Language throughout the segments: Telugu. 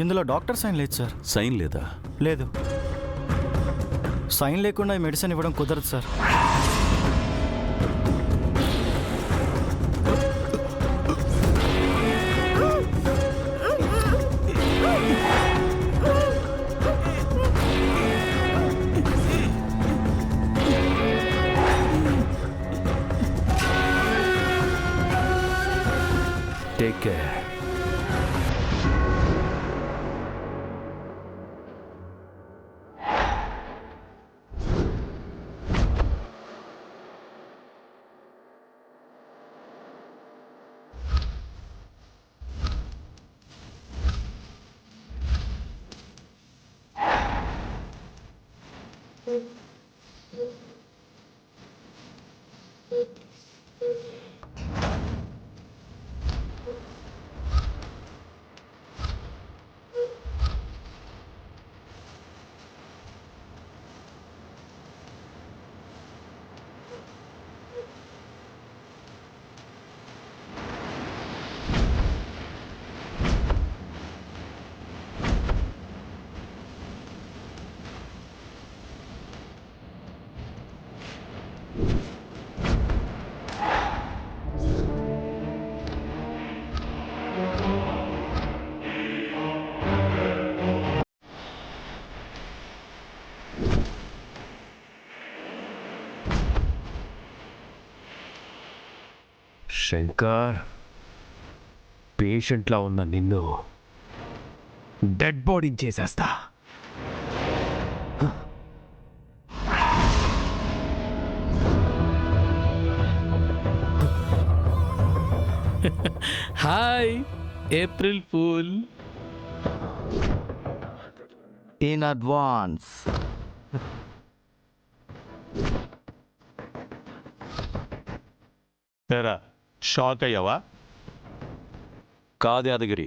ఇందులో డాక్టర్ సైన్ లేదు సార్. సైన్ లేదా? లేదు. సైన్ లేకుండా ఈ మెడిసిన్ ఇవ్వడం కుదరదు సార్. Take care. శంకర్, పేషెంట్లా ఉన్న నిన్ను డెడ్ బాడీని చేసేస్తా. Hi April fool. In advance. తెరా షాక్ అయ్యావా? కాదు యాదగిరి,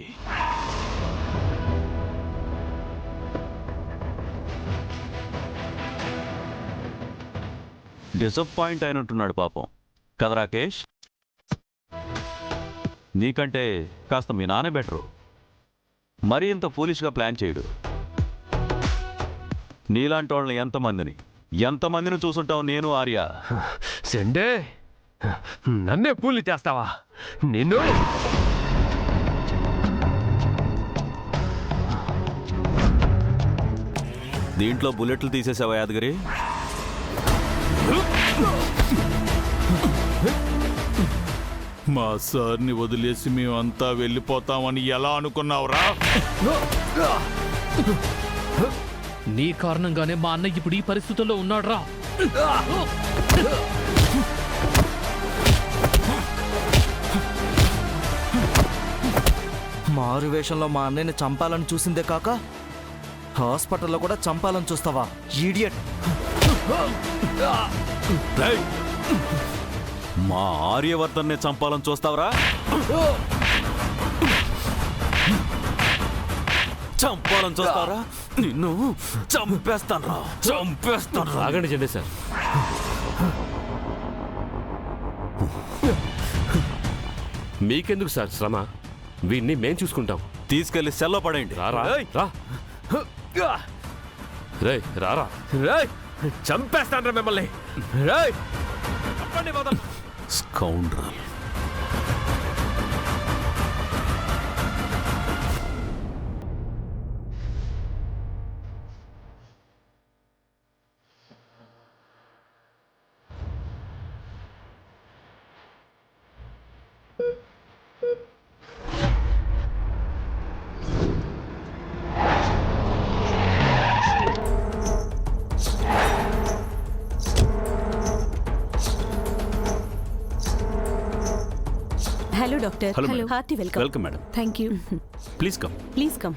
డిసప్పాయింట్ అయినట్టున్నాడు పాపం. కదా రాకేష్? నీకంటే కాస్త మీ నానే బెటరు. మరీ ఇంత ఫూలిష్గా ప్లాన్ చేయడు. నీలాంటి వాళ్ళని ఎంతమందిని చూసుంటావు నేను ఆర్య. సండే, నన్నే పూలు చేస్తావా? నిన్ను దీంట్లో బుల్లెట్లు తీసేసావా యాదగిరి? మా సార్ని వదిలేసి మేమంతా వెళ్ళిపోతామని ఎలా అనుకున్నావురా? నీ కారణంగానే మా అన్నయ్య ఇప్పుడు ఈ పరిస్థితుల్లో ఉన్నాడురా. మారు వేషంలో మా అన్నయ్యని చంపాలని చూసిందే కాక హాస్పిటల్లో కూడా చంపాలని చూస్తావా ఈడియట్? మా ఆర్యవర్ధన్నే చంపాలని చూస్తావరా? చంపాలని చూస్తావరా? నిన్ను చంపేస్తాను. ఆగండి చెండే సార్. మీకెందుకు సార్ శ్రమ? వీడిని మేం చూసుకుంటాం. తీసుకెళ్లి సెల్లో పడేయండి. రారా రా. రే రారా. చంపేస్తాను మిమ్మల్ని. Scoundrel. Hello doctor. Hello. Hearty welcome. Welcome madam. Thank you. Please come. Please come.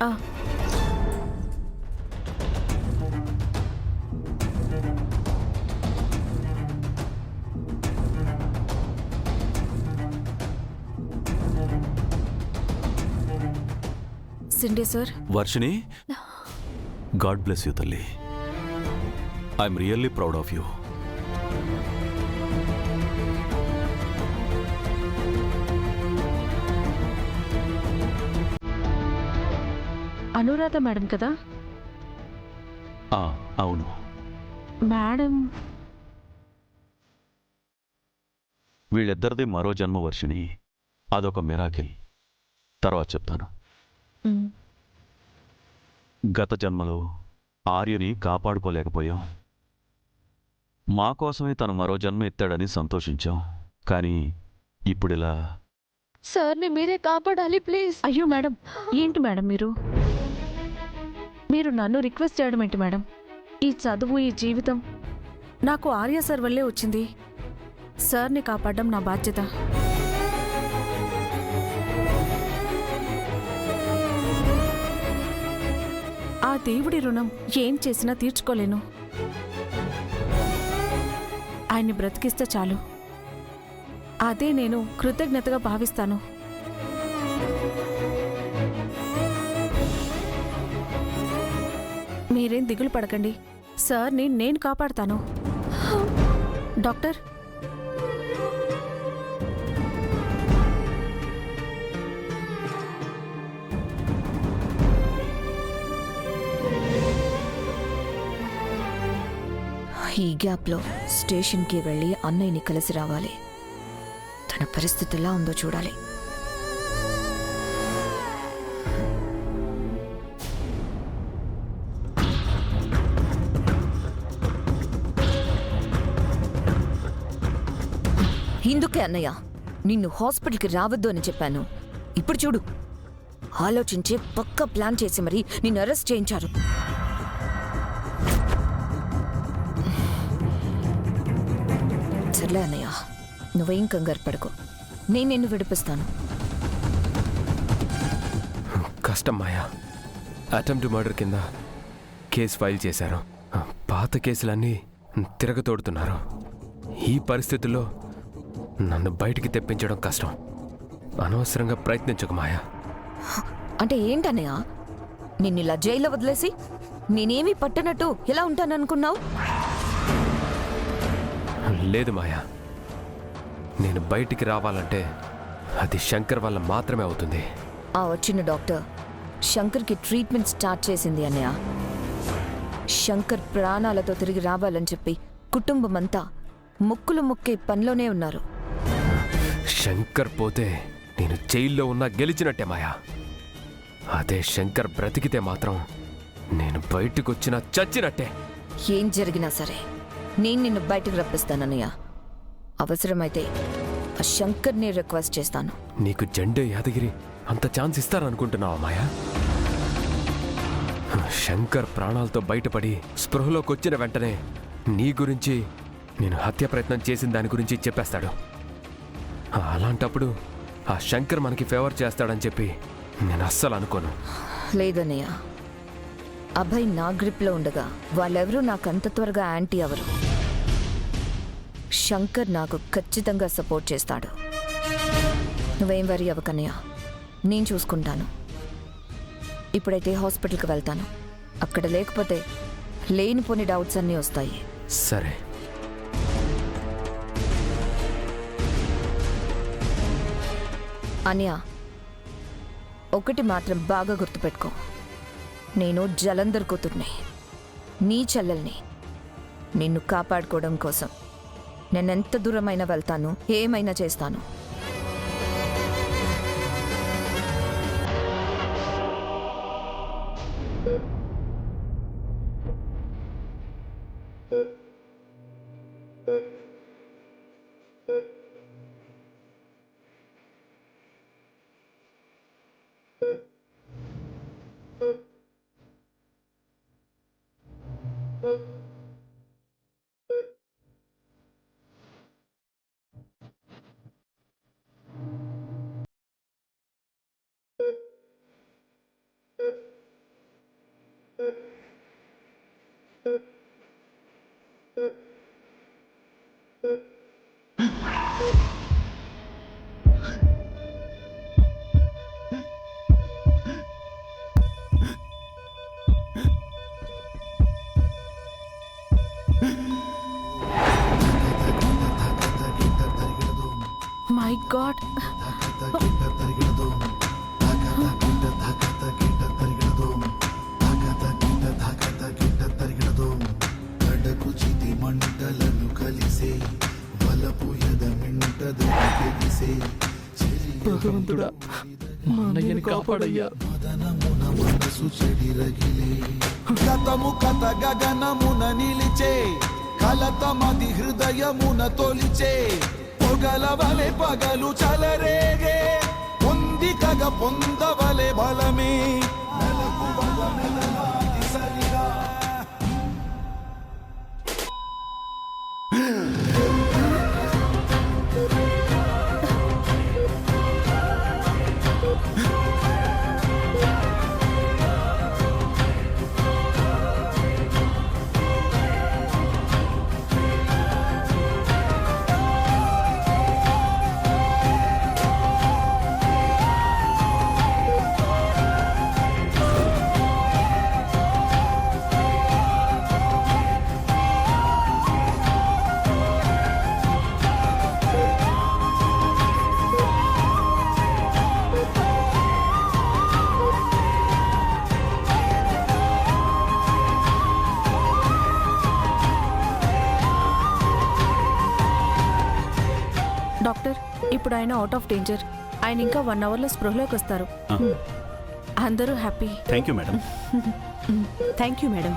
Shinde sir. Varshini, God bless you తల్లి. I'm really proud of you. Anuradha madam కదా? అవును. మేడం వీళ్ళిద్దరిది మరో జన్మ వర్షిణి. అదొక మిరాకిల్. తర్వాత చెప్తాను. గత జన్మలో ఆర్యని కాపాడుకోలేకపోయాం. మా కోసమే తను మరో జన్మ ఎత్తాడని సంతోషించాం. కానీ ఇప్పుడిలా సార్ని మీరే కాపాడాలి ప్లీజ్. అయ్యో మేడం, ఏంటి మేడం మీరు నన్ను రిక్వెస్ట్ చేయడం ఏంటి మేడం? ఈ చదువు, ఈ జీవితం నాకు ఆర్య సార్ వల్లే వచ్చింది. సార్ని కాపాడడం నా బాధ్యత. ఆ దేవుడి రుణం ఏం చేసినా తీర్చుకోలేను. ఆయన్ని బ్రతికిస్తే చాలు. అదే నేను కృతజ్ఞతగా భావిస్తాను. మీరేం దిగులు పడకండి. సార్ని నేను కాపాడతాను. డాక్టర్, ఈ గ్యాప్లో స్టేషన్కి వెళ్ళి అన్నయ్యని కలిసి రావాలి. తన పరిస్థితి ఎలా ఉందో చూడాలి. ఇందుకే అన్నయ్య నిన్ను హాస్పిటల్కి రావద్దు అని చెప్పాను. ఇప్పుడు చూడు, ఆలోచించే పక్కా ప్లాన్ చేసి మరి నిన్ను అరెస్ట్ చేయించారు. సర్లే అన్నయ్య, నువ్వేం కంగారు పడకు. నేను నిన్ను విడిపిస్తాను. కష్టం మాయా. అటెంప్ట్ మర్డర్ కింద కేసు ఫైల్ చేశారు. పాత కేసులన్నీ తిరగతోడుతున్నారు. ఈ పరిస్థితుల్లో నన్ను బయటికి తెప్పించడం కష్టం. అనవసరంగా ప్రయత్నించకు మాయా. అంటే ఏంటన్నయ్య, నిన్ను ఇలా జైల్లో వదిలేసి నేనేమీ పట్టనట్టు ఎలా ఉంటాననుకున్నావు? లేదు మాయా, నేను బయటికి రావాలంటే అది శంకర్ వల్ల మాత్రమే అవుతుంది. ఆ వచ్చిన డాక్టర్ శంకర్కి ట్రీట్మెంట్ స్టార్ట్ చేసింది అన్నయ్య. శంకర్ ప్రాణాలతో తిరిగి రావాలని చెప్పి కుటుంబం అంతా ముక్కులు ముక్కే పనిలోనే ఉన్నారు. శంకర్ పోతే నేను జైల్లో ఉన్నా గెలిచినట్టే మాయా. అదే శంకర్ బ్రతికితే మాత్రం నేను బయటకు వచ్చినా చచ్చినట్టే. ఏం జరిగినా సరే నేను నిన్ను బయటకు రప్పిస్తానన్నయ్య. అవసరమైతే ఆ శంకర్ని రిక్వెస్ట్ చేస్తాను. నీకు జెండే యాదగిరి అంత ఛాన్స్ ఇస్తారనుకుంటున్నావా మాయా? శంకర్ ప్రాణాలతో బయటపడి స్పృహలోకి వచ్చిన వెంటనే నీ గురించి, నేను హత్య ప్రయత్నం చేసిన దాని గురించి చెప్పేస్తాడు. అలాంటప్పుడు ఆ శంకర్ మనకి ఫేవర్ చేస్తాడని చెప్పి నేను అస్సలు అనుకోను. లేదన్నయ్య, అభయ్ నా గ్రిప్లో ఉండగా వాళ్ళెవరూ నాకంత త్వరగా యాంటీ అవరు. శంకర్ నాకు ఖచ్చితంగా సపోర్ట్ చేస్తాడు. నువ్వేం వరీ అవ్వకన్నయ్య, నేను చూసుకుంటాను. ఇప్పుడైతే హాస్పిటల్కి వెళ్తాను. అక్కడ లేకపోతే లేనిపోని డౌట్స్ అన్నీ వస్తాయి. సరే. అన్య, ఒకటి మాత్రం బాగా గుర్తుపెట్టుకో. నేను జలంధర్ కూతుర్ని, నీ చెల్లెల్ని. నిన్ను కాపాడుకోవడం కోసం నేనెంత దూరమైనా వెళ్తాను, ఏమైనా చేస్తాను. మై గాడ్, భగవంతుడా మా అన్నయ్యని కాపాడయ్యా. గతము కథ గగనమున నిలిచే కలతమది హృదయమున తొలిచే పొగలవలె పగలు చలరేగే పొందికగ పొందవలె బలమే మెలకువగ మెలలాగి సరిగా. డాక్టర్, ఇప్పుడు ఆయన అవుట్ ఆఫ్ డేంజర్. ఆయన ఇంకా 1 అవర్లో స్పృహలోకి వస్తారు. అందరూ happy. Thank you madam. Thank you madam.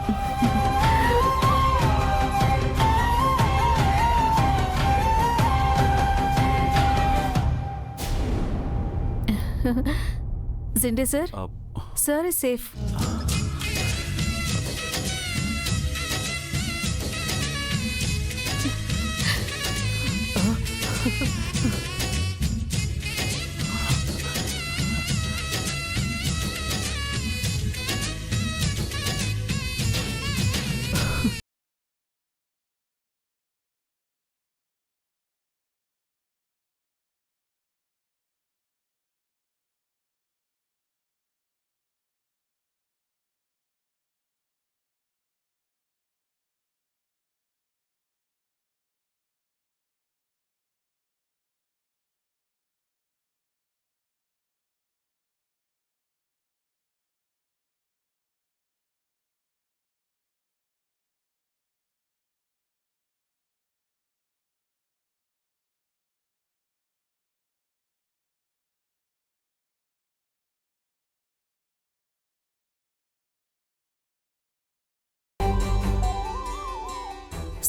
Shinde sir, sir is safe.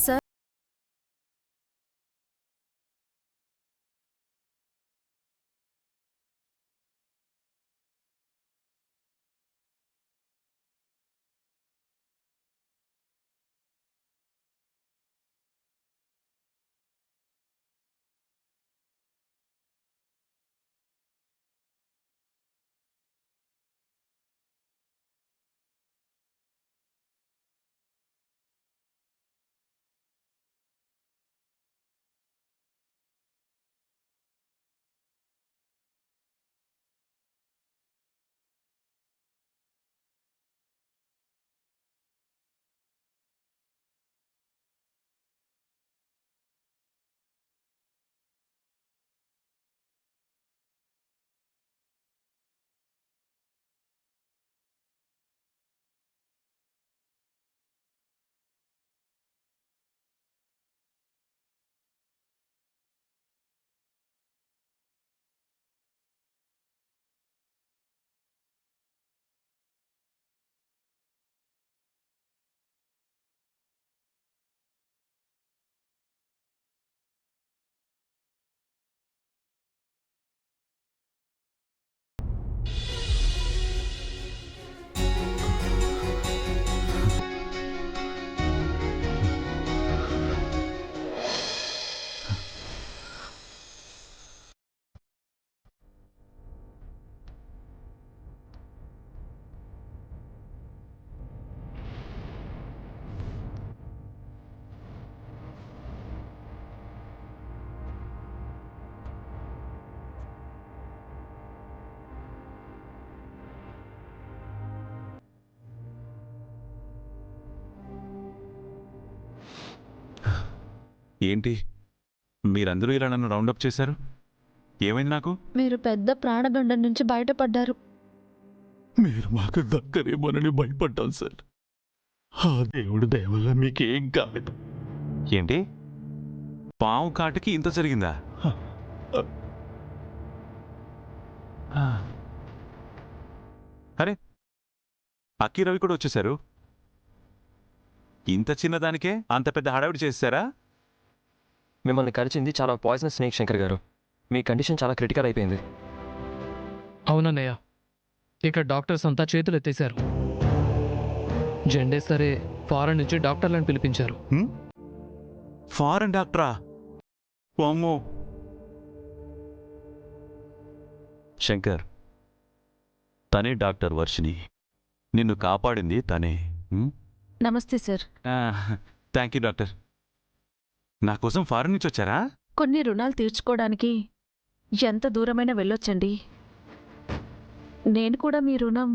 Sir, ఏంటి మీరందరూ ఇలా నన్ను రౌండప్ చేశారు? ఏమైంది నాకు? మీరు పెద్ద ప్రాణగండం నుంచి బయటపడ్డారు. మీరు మాకు దగ్గరేమోనని భయపడ్డాను సార్. ఆ దేవుడు దయ వల్ల మీకేం కాలేదు. ఏంటి పాము కాటికి ఇంత జరిగిందా? అరే అక్కి రవి కూడా వచ్చేశారు. ఇంత చిన్నదానికే అంత పెద్ద హడావిడి చేశారా? మిమ్మల్ని కలిసింది చాలా పాయిజనస్ స్నేక్ శంకర్ గారు. మీ కండిషన్ చాలా క్రిటికల్ అయిపోయింది. అవునన్నయ్య, ఇక్కడ డాక్టర్స్ అంతా చేతులు ఎత్తేశారు. జెండే సరే ఫారెన్ నుంచి డాక్టర్లను పిలిపించారు. ఫారెన్ డాక్టరా? వామ్మో. శంకర్, తనే డాక్టర్ వర్షిని. నిన్ను కాపాడింది తనే. నమస్తే సార్. Thank you doctor. నా కోసం ఫారెన్ నుంచి వచ్చారా? కొన్ని రుణాలు తీర్చుకోవడానికి ఎంత దూరమైనా వెళ్ళొచ్చండి. నేను కూడా మీ రుణం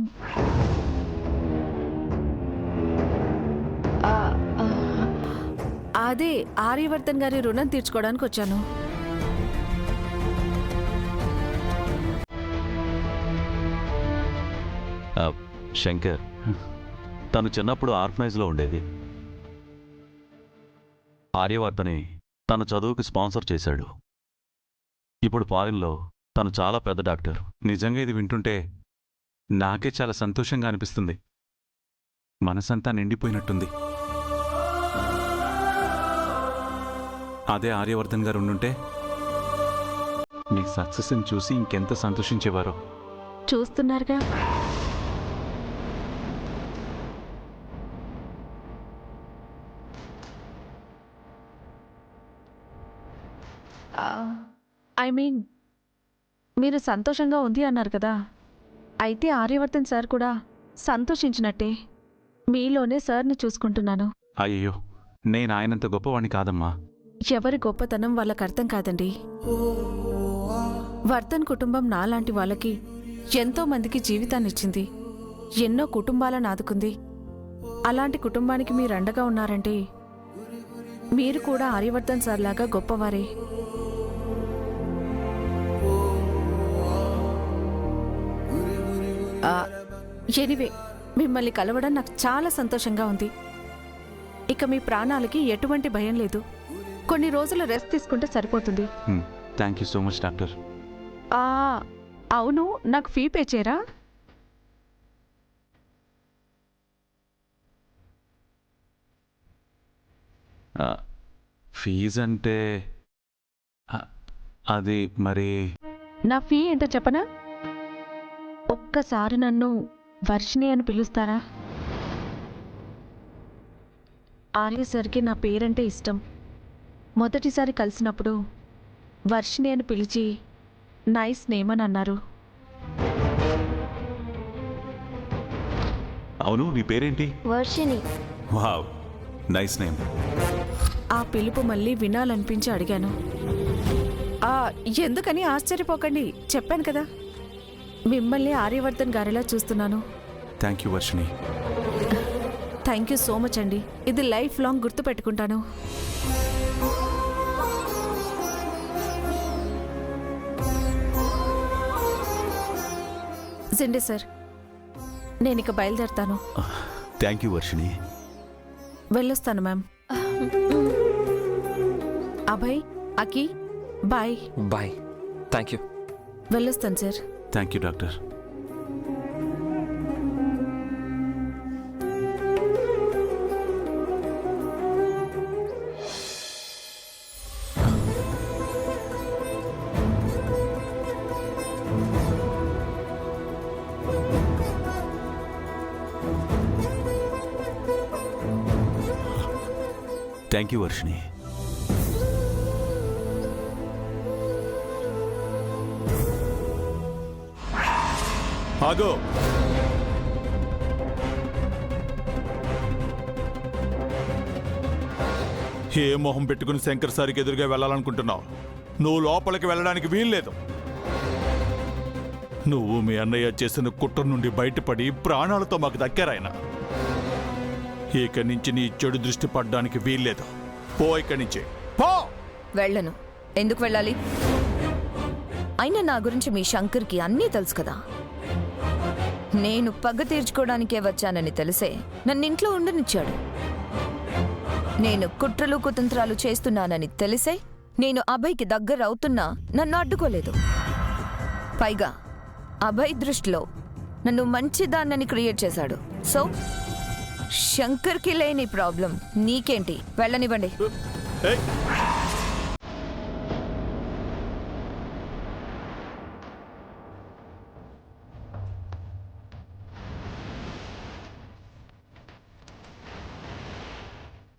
అదే ఆర్యవర్ధన్ గారి రుణం తీర్చుకోవడానికి వచ్చాను. శంకర్, తను చిన్నప్పుడు ఆర్ఫనైజ్లో ఉండేది. ఆర్యవర్ధని తన చదువుకి స్పాన్సర్ చేశాడు. ఇప్పుడు ఫారిన్లో తను చాలా పెద్ద డాక్టర్. నిజంగా ఇది వింటుంటే నాకే చాలా సంతోషంగా అనిపిస్తుంది. మనసంతా నిండిపోయినట్టుంది. అదే ఆర్యవర్ధన్ గారు ఉండుంటే మీ సక్సెస్ని చూసి ఇంకెంత సంతోషించేవారో. చూస్తున్నారుగా. ఐ మీన్ మీరు సంతోషంగా ఉంది అన్నారు కదా, అయితే ఆర్యవర్ధన్ సార్ కూడా సంతోషించినట్టే. మీలోనే సార్ని చూసుకుంటున్నాను. అయ్యో, నేను ఆయనంత గొప్పవాణ్ణి కాదమ్మా. ఎవరి గొప్పతనం వాళ్ళకి అర్థం కాదండి. వర్ధన్ కుటుంబం నాలాంటి వాళ్ళకి ఎంతో మందికి జీవితాన్నిచ్చింది, ఎన్నో కుటుంబాలను ఆదుకుంది. అలాంటి కుటుంబానికి మీరు అండగా ఉన్నారంటే మీరు కూడా ఆర్యవర్ధన్ సార్ లాగా గొప్పవారే. ఎనివే, మిమ్మల్ని కలవడం నాకు చాలా సంతోషంగా ఉంది. ఇక మీ ప్రాణాలకి ఎటువంటి భయం లేదు. కొన్ని రోజులు రెస్ట్ తీసుకుంటే సరిపోతుంది. Thank you so much doctor. అవును, నాకు ఫీ పే చేయరా? ఫీజు అంటే అది మరి నా ఫీ ఏంటో చెప్పనా? ఒక్కసారి నన్ను వర్షిణి అని పిలుస్తారా? ఆర్య సార్కి నా పేరంటే ఇష్టం. మొదటిసారి కలిసినప్పుడు వర్షిణి అని పిలిచి నైస్ నేమ్ అని అన్నారు. అవును, నీ పేరేంటి? వర్షిని. Wow, nice name. ఆ పిలుపు మళ్ళీ వినాలనిపించి అడిగాను. ఎందుకని ఆశ్చర్యపోకండి, చెప్పాను కదా, మిమ్మల్ని ఆర్యవర్ధన్ గారిలా చూస్తున్నాను. Thank you Varshini. Thank you so much అండి. ఇది లైఫ్ లాంగ్ గుర్తుపెట్టుకుంటాను. జిండే సార్, నేను ఇక బయలుదేరుతాను. థ్యాంక్ యూ వర్షిని. వెళ్ళొస్తాను ma'am. Abhay, Aki, bye. Bye. Thank you. వెళ్ళొస్తాను sir. Thank you doctor. Thank you Varshini. ఆగో, ఏ మొహం పెట్టుకుని శంకర్ సార్కి ఎదురుగా వెళ్ళాలనుకుంటున్నావు? నువ్వు లోపలికి వెళ్ళడానికి వీల్లేదు. నువ్వు మీ అన్నయ్య చేసిన కుట్ర నుండి బయటపడి ప్రాణాలతో మాకు దక్కారాయన. ఇక నుంచి నీ చెడు దృష్టి పడ్డానికి వీల్లేదు. పో ఇక్కడి నుంచి, పో. వెళ్ళను. ఎందుకు వెళ్ళాలి? అయినా నా గురించి మీ శంకర్కి అన్నీ తెలుసు కదా. నేను పగ తీర్చుకోవడానికే వచ్చానని తెలిసే నన్నింట్లో ఉండనిచ్చాడు. నేను కుట్రలు కుతంత్రాలు చేస్తున్నానని తెలిసే నేను అభయ్కి దగ్గర అవుతున్నా నన్ను అడ్డుకోలేదు. పైగా అభయ్ దృష్టిలో నన్ను మంచిదాన్నని క్రియేట్ చేశాడు. సో శంకర్కి లేని ప్రాబ్లం నీకేంటి? వెళ్ళనివ్వండి. ఏయ్,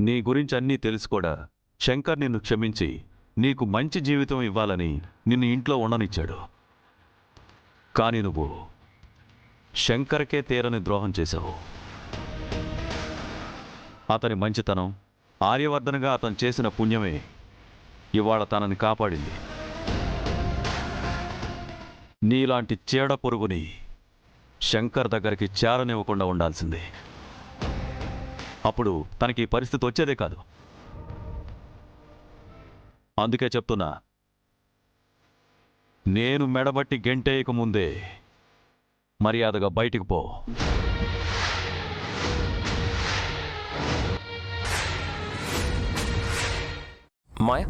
నీ గురించి అన్నీ తెలుసు కూడా శంకర్ నిన్ను క్షమించి నీకు మంచి జీవితం ఇవ్వాలని నిన్ను ఇంట్లో ఉండనిచ్చాడు. కానీ నువ్వు శంకర్కే తీరని ద్రోహం చేశావు. అతని మంచితనం, ఆర్యవర్ధనగా అతను చేసిన పుణ్యమే ఇవాళ తనని కాపాడింది. నీలాంటి చీడ పురుగుని శంకర్ దగ్గరికి చేరనివ్వకుండా ఉండాల్సింది. అప్పుడు తనకి ఈ పరిస్థితి వచ్చేదే కాదు. అందుకే చెప్తున్నా, నేను మెడబట్టి గెంటేయక ముందే మర్యాదగా బయటికి పో. మాయా